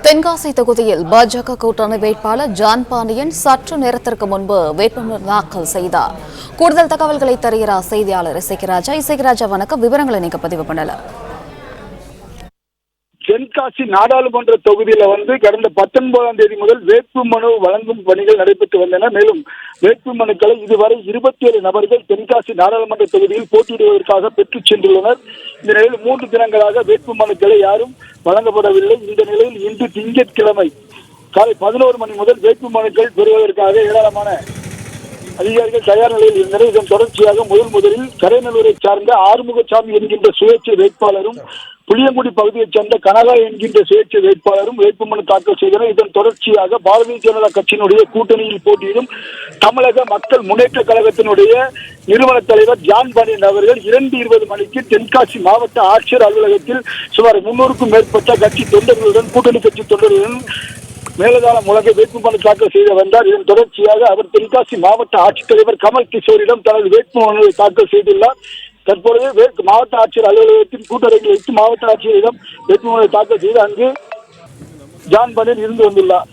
தென்காசி தொகுதியில் பாஜக கூட்டணி வேட்பாளர் ஜான் பாண்டியன் சற்று நேரத்திற்கு முன்பு வேட்புமனு தாக்கல் செய்தார். கூடுதல் தகவல்களை தருகிறார் செய்தியாளர் இசைராஜா. வணக்கம். விவரங்களை நீங்க பதிவு பண்ணல. தென்காசி நாடாளுமன்ற தொகுதியில கடந்த 19ஆம் தேதி முதல் வேட்புமனு வழங்கும் பணிகள் நடைபெற்று வந்தன. மேலும் வேட்புமனுக்களை இதுவரை 27 நபர்கள் தென்காசி நாடாளுமன்ற தொகுதியில் போட்டியிடுவதற்காக பெற்றுச் சென்றுள்ளனர். இந்த நிலையில் 3 தினங்களாக வேட்புமனுக்களை யாரும் வழங்கப்படவில்லை. இந்த நிலையில் இன்று திங்கட்கிழமை காலை 11 மணி முதல் வேட்புமனுக்கள் பெறுவதற்காக ஏராளமான அதிகாரிகள் தயார் நிலையில் இருந்தனர். இதன் தொடர்ச்சியாக முதலில் கரைநல்லூரை சார்ந்த ஆறுமுகசாமி என்கின்ற சுயேட்சை வேட்பாளரும் புளியங்குடி பகுதியைச் சேர்ந்த கனகா என்கின்ற சுயேட்சை வேட்பாளரும் வேட்புமனு தாக்கல் செய்தனர். இதன் தொடர்ச்சியாக பாரதிய ஜனதா கட்சியினுடைய கூட்டணியில் போட்டியிடும் தமிழக மக்கள் முன்னேற்ற கழகத்தினுடைய நிறுவன தலைவர் ஜான் பாண்டியன் அவர்கள் 2:20 மணிக்கு தென்காசி மாவட்ட ஆட்சியர் அலுவலகத்தில் சுமார் 300க்கும் மேற்பட்ட கட்சி தொண்டர்களுடன் கூட்டணி கட்சி தொண்டர்களுடன் மேலதாளம் முழங்க வேட்புமனு தாக்கல் செய்து வந்தார். இதன் தொடர்ச்சியாக அவர் தென்காசி மாவட்ட ஆட்சித்தலைவர் கமல் கிஷோரிடம் தனது வேட்புமனுவை தாக்கல் செய்துள்ளார். தற்பொழுது மாவட்ட ஆட்சியர் அலுவலகத்தின் கூட்டரங்கில் வைத்து மாவட்ட ஆட்சியரிடம் வேட்புமனுவை தாக்கல் செய்து அங்கு ஜான் பாண்டியன் இருந்து வந்துள்ளார்.